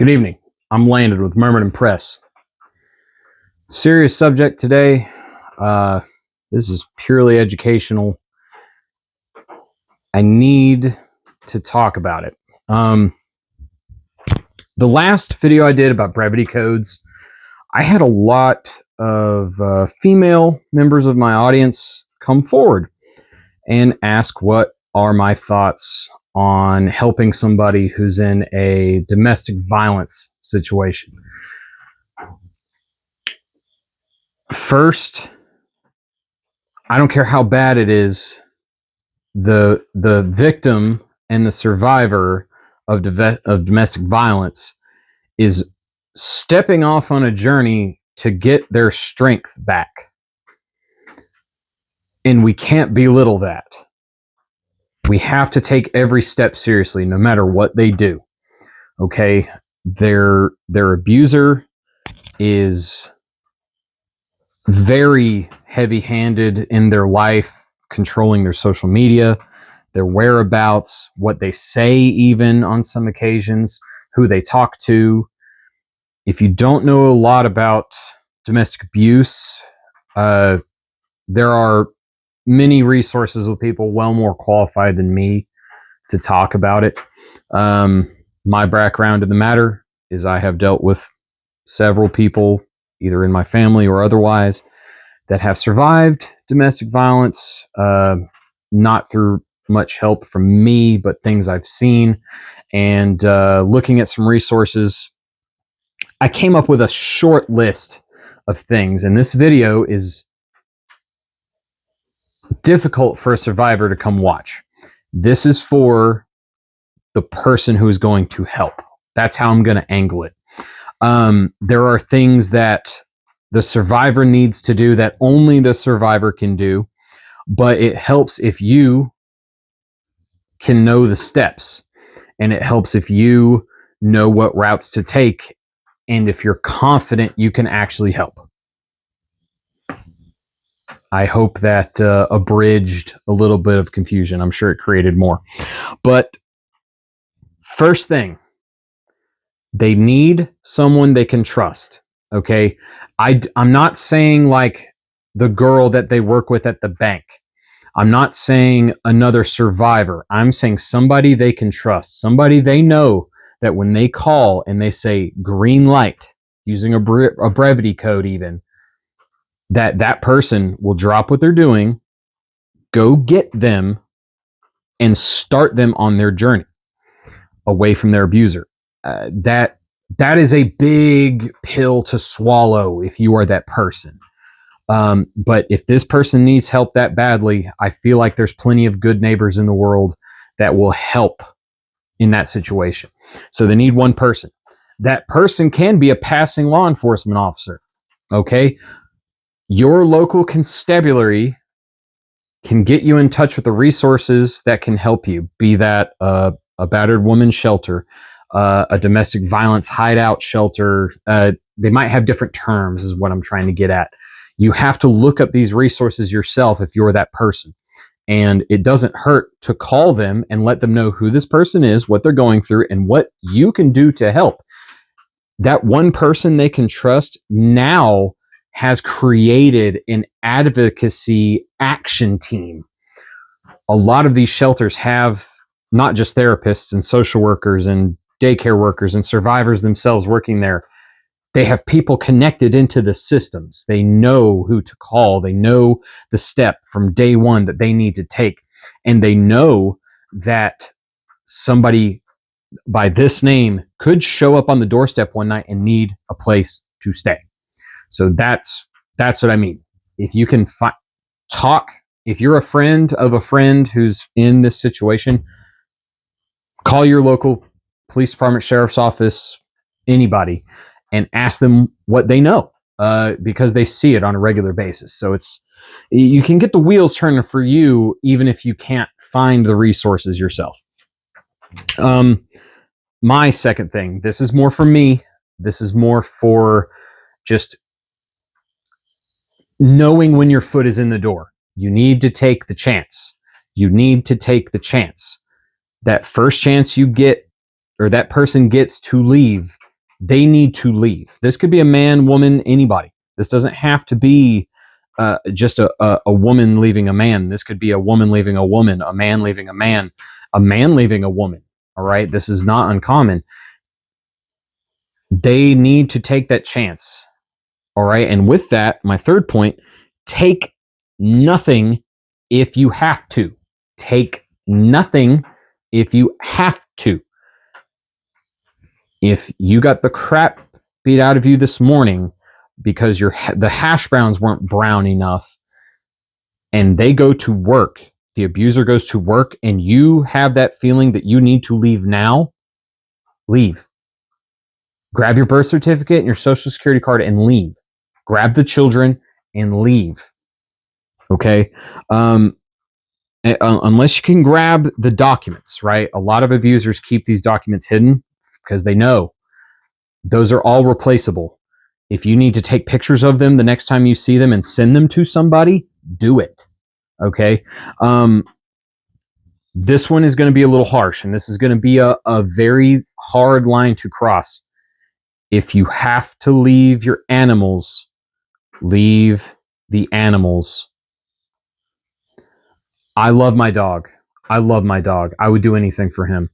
Good evening. I'm Landon with Mermaid and Press. Serious subject today. This is purely educational. I need to talk about it. The last video I did about brevity codes, I had a lot of female members of my audience come forward and ask what are my thoughts on helping somebody who's in a domestic violence situation. First, I don't care how bad it is, the victim and the survivor of domestic violence is stepping off on a journey to get their strength back. And we can't belittle that. We have to take every step seriously, no matter what they do. Okay? Their abuser is very heavy-handed in their life, controlling their social media, their whereabouts, what they say even on some occasions, who they talk to. If you don't know a lot about domestic abuse, there are many resources with people well more qualified than me to talk about it. My background in the matter is I have dealt with several people, either in my family or otherwise, that have survived domestic violence, not through much help from me, but things I've seen. And looking at some resources, I came up with a short list of things. And this video is difficult for a survivor to come watch. This is for the person who is going to help. That's how I'm going to angle it. There are things that the survivor needs to do that only the survivor can do, but it helps if you can know the steps, and it helps if you know what routes to take, and if you're confident you can actually help. I hope that abridged a little bit of confusion. I'm sure it created more. But first thing, they need someone they can trust. Okay, I'm not saying like the girl that they work with at the bank. I'm not saying another survivor. I'm saying somebody they can trust, somebody they know that when they call and they say green light, using a brevity code even, that person will drop what they're doing, go get them, and start them on their journey away from their abuser. That is a big pill to swallow if you are that person. But if this person needs help that badly, I feel like there's plenty of good neighbors in the world that will help in that situation. So they need one person. That person can be a passing law enforcement officer. Okay? Your local constabulary can get you in touch with the resources that can help you, be that a battered woman's shelter, a domestic violence hideout shelter. They might have different terms, is what I'm trying to get at. You have to look up these resources yourself if you're that person. And it doesn't hurt to call them and let them know who this person is, what they're going through, and what you can do to help. That one person they can trust now has created an advocacy action team. A lot of these shelters have not just therapists and social workers and daycare workers and survivors themselves working there. They have people connected into the systems. They know who to call. They know the step from day one that they need to take. And they know that somebody by this name could show up on the doorstep one night and need a place to stay. So that's what I mean. If you can talk, if you're a friend of a friend who's in this situation, call your local police department, sheriff's office, anybody, and ask them what they know, because they see it on a regular basis. So you can get the wheels turning for you, even if you can't find the resources yourself. My second thing, this is more for me. This is more for just knowing when your foot is in the door. You need to take the chance. You need to take the chance. That first chance you get, or that person gets to leave, They need to leave. This could be a man, woman, anybody. This doesn't have to be just a woman leaving a man. This could be a woman leaving a woman, a man leaving a man leaving a woman. All right. This is not uncommon. They need to take that chance. All right. And with that, my third point, take nothing if you have to. Take nothing if you have to. If you got the crap beat out of you this morning because the hash browns weren't brown enough, and they go to work, the abuser goes to work, and you have that feeling that you need to leave now, leave. Grab your birth certificate and your social security card and leave. Grab the children and leave. Okay? Unless you can grab the documents, right? A lot of abusers keep these documents hidden because they know those are all replaceable. If you need to take pictures of them the next time you see them and send them to somebody, do it. Okay? This one is going to be a little harsh, and this is going to be a very hard line to cross. If you have to leave your animals, leave the animals. I love my dog. I love my dog. I would do anything for him.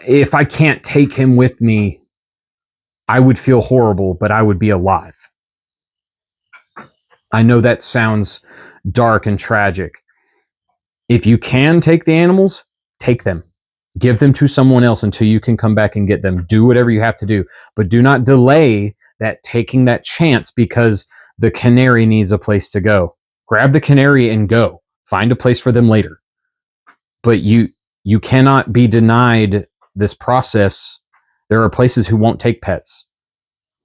If I can't take him with me, I would feel horrible, but I would be alive. I know that sounds dark and tragic. If you can take the animals, take them. Give them to someone else until you can come back and get them. Do whatever you have to do, but do not delay that taking that chance because the canary needs a place to go. Grab the canary and go. Find a place for them later. But you cannot be denied this process. There are places who won't take pets.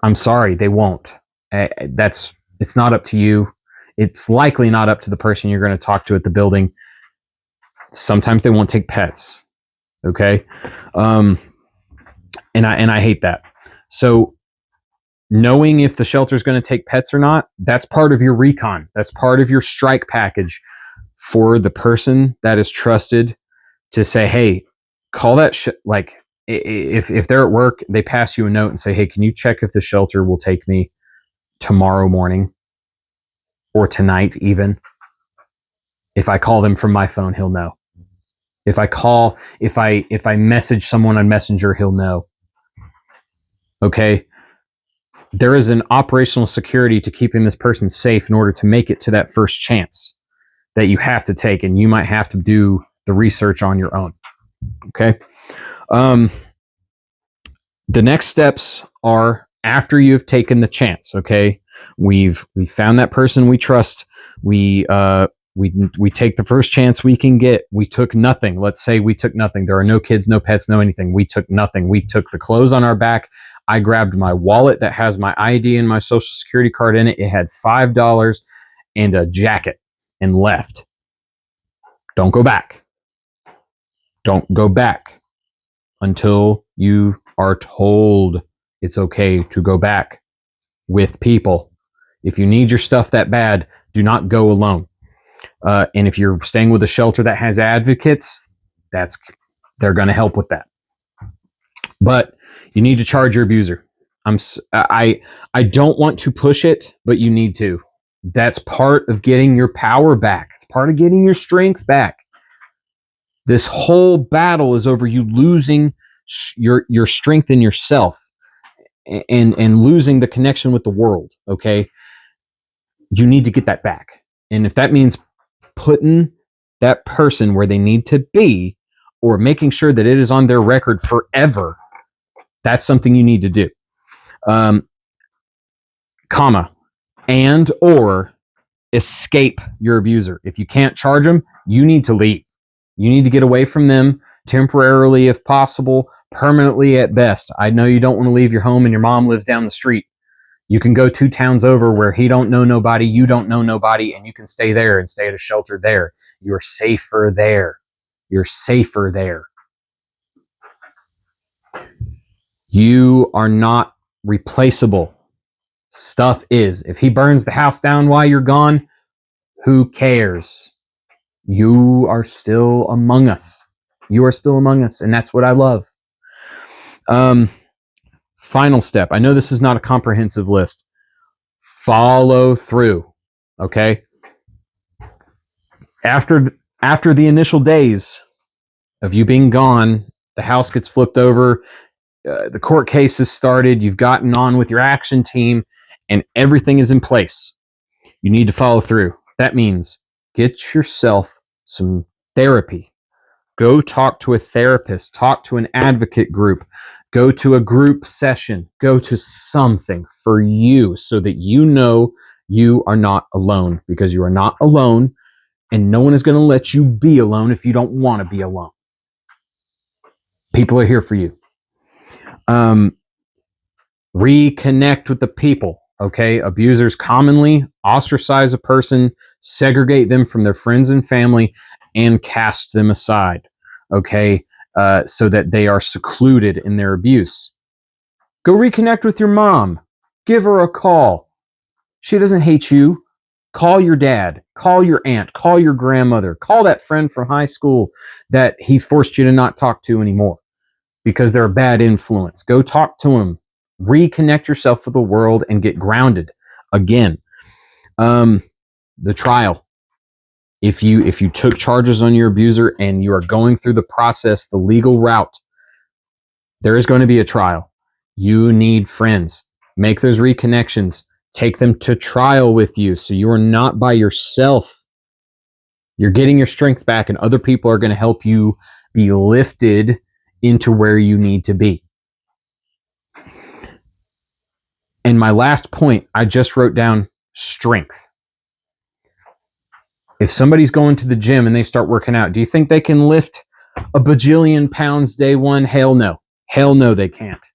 I'm sorry, they won't. It's not up to you. It's likely not up to the person you're going to talk to at the building. Sometimes they won't take pets. Okay. And I hate that. So knowing if the shelter is going to take pets or not, that's part of your recon. That's part of your strike package for the person that is trusted to say, hey, call that like if they're at work, they pass you a note and say, hey, can you check if the shelter will take me tomorrow morning or tonight even? If I call them from my phone, he'll know. If I message someone on Messenger, he'll know. Okay. There is an operational security to keeping this person safe in order to make it to that first chance that you have to take, and you might have to do the research on your own. Okay. The next steps are after you've taken the chance. Okay. We've found that person we trust. We take the first chance we can get. We took nothing. Let's say we took nothing. There are no kids, no pets, no anything. We took nothing. We took the clothes on our back. I grabbed my wallet that has my ID and my social security card in it. It had $5 and a jacket and left. Don't go back. Don't go back until you are told it's okay to go back with people. If you need your stuff that bad, do not go alone. And if you're staying with a shelter that has advocates, they're going to help with that. But you need to charge your abuser. I don't want to push it, but you need to. That's part of getting your power back. It's part of getting your strength back. This whole battle is over you losing your strength in yourself and losing the connection with the world. Okay, you need to get that back, and if that means putting that person where they need to be, or making sure that it is on their record forever, that's something you need to do. And or escape your abuser. If you can't charge them, you need to leave. You need to get away from them temporarily if possible, permanently at best. I know you don't want to leave your home and your mom lives down the street. You can go 2 towns over where he don't know nobody, you don't know nobody, and you can stay there and stay at a shelter there. You're safer there. You're safer there. You are not replaceable. Stuff is. If he burns the house down while you're gone, who cares? You are still among us. You are still among us, and that's what I love. Final step. I know this is not a comprehensive list. Follow through. Okay. After the initial days of you being gone, the house gets flipped over, the court case is started, you've gotten on with your action team, and everything is in place. You need to follow through. That means get yourself some therapy. Go talk to a therapist, talk to an advocate group, go to a group session, go to something for you so that you know you are not alone, because you are not alone, and no one is going to let you be alone if you don't want to be alone. People are here for you. Reconnect with the people. Okay. Abusers commonly ostracize a person, segregate them from their friends and family, and cast them aside. Okay. So that they are secluded in their abuse. Go reconnect with your mom. Give her a call. She doesn't hate you. Call your dad. Call your aunt. Call your grandmother. Call that friend from high school that he forced you to not talk to anymore because they're a bad influence. Go talk to him. Reconnect yourself with the world and get grounded again. The trial. If you took charges on your abuser and you are going through the process, the legal route, there is going to be a trial. You need friends. Make those reconnections. Take them to trial with you so you are not by yourself. You're getting your strength back, and other people are going to help you be lifted into where you need to be. And my last point, I just wrote down strength. If somebody's going to the gym and they start working out, do you think they can lift a bajillion pounds day one? Hell no. Hell no, they can't.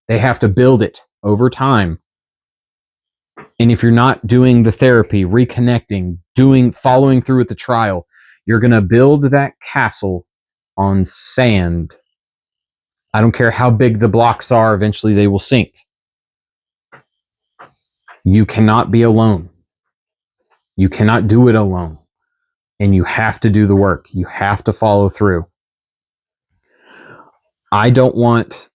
They have to build it over time. And if you're not doing the therapy, reconnecting, following through with the trial, you're going to build that castle on sand. I don't care how big the blocks are, eventually they will sink. You cannot be alone. You cannot do it alone. And you have to do the work. You have to follow through. I don't want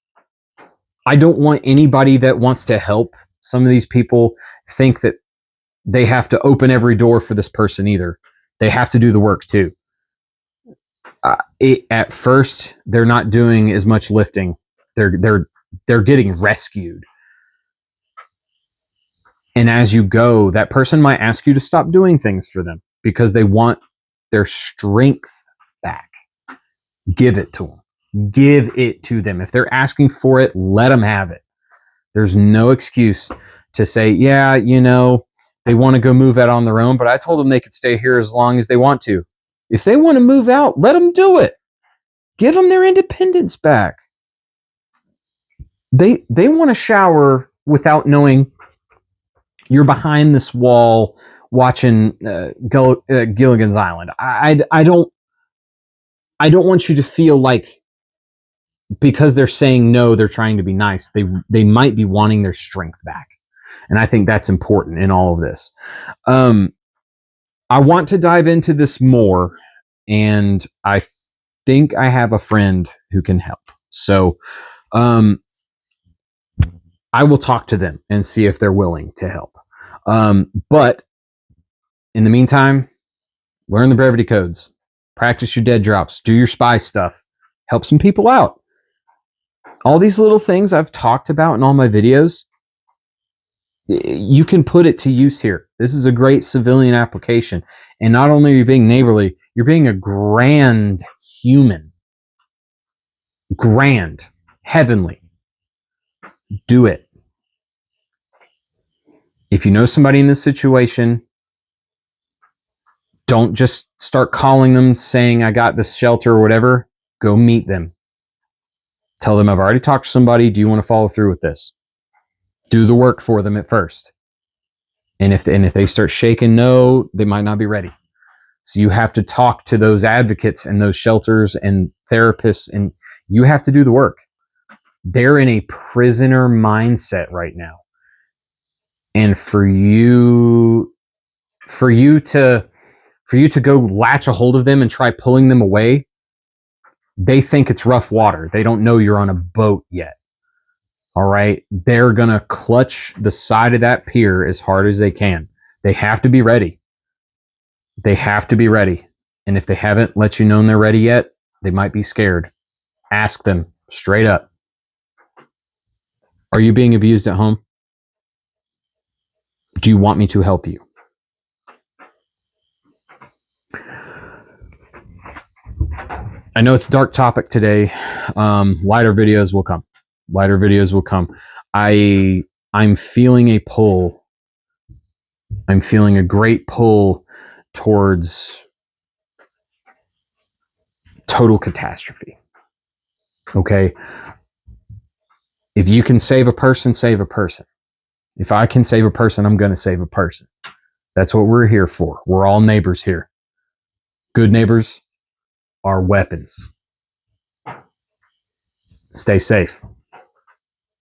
anybody that wants to help some of these people think that they have to open every door for this person either. They have to do the work too. At first, they're not doing as much lifting. They're getting rescued. And as you go, that person might ask you to stop doing things for them because they want their strength back. Give it to them. Give it to them. If they're asking for it, let them have it. There's no excuse to say, yeah, they want to go move out on their own, but I told them they could stay here as long as they want to. If they want to move out, let them do it. Give them their independence back. They want to shower without knowing you're behind this wall watching Gilligan's Island. I don't want you to feel like because they're saying no, they're trying to be nice. They might be wanting their strength back. And I think that's important in all of this. I want to dive into this more, and I think I have a friend who can help. So I will talk to them and see if they're willing to help. But in the meantime, learn the brevity codes, practice your dead drops, do your spy stuff, help some people out. All these little things I've talked about in all my videos, you can put it to use here. This is a great civilian application. And not only are you being neighborly, you're being a grand human. Grand. Heavenly. Do it. If you know somebody in this situation, don't just start calling them saying, I got this shelter or whatever. Go meet them. Tell them, I've already talked to somebody. Do you want to follow through with this? Do the work for them at first. And if they start shaking no, they might not be ready. So you have to talk to those advocates and those shelters and therapists, and you have to do the work. They're in a prisoner mindset right now. And for you to go latch a hold of them and try pulling them away, they think it's rough water. They don't know you're on a boat yet. All right. They're going to clutch the side of that pier as hard as they can. They have to be ready. They have to be ready. And if they haven't let you know they're ready yet, they might be scared. Ask them straight up. Are you being abused at home? Do you want me to help you? I know it's a dark topic today. Lighter videos will come. Lighter videos will come. I'm feeling a pull. I'm feeling a great pull towards total catastrophe. Okay? If you can save a person, save a person. If I can save a person, I'm going to save a person. That's what we're here for. We're all neighbors here. Good neighbors are weapons. Stay safe.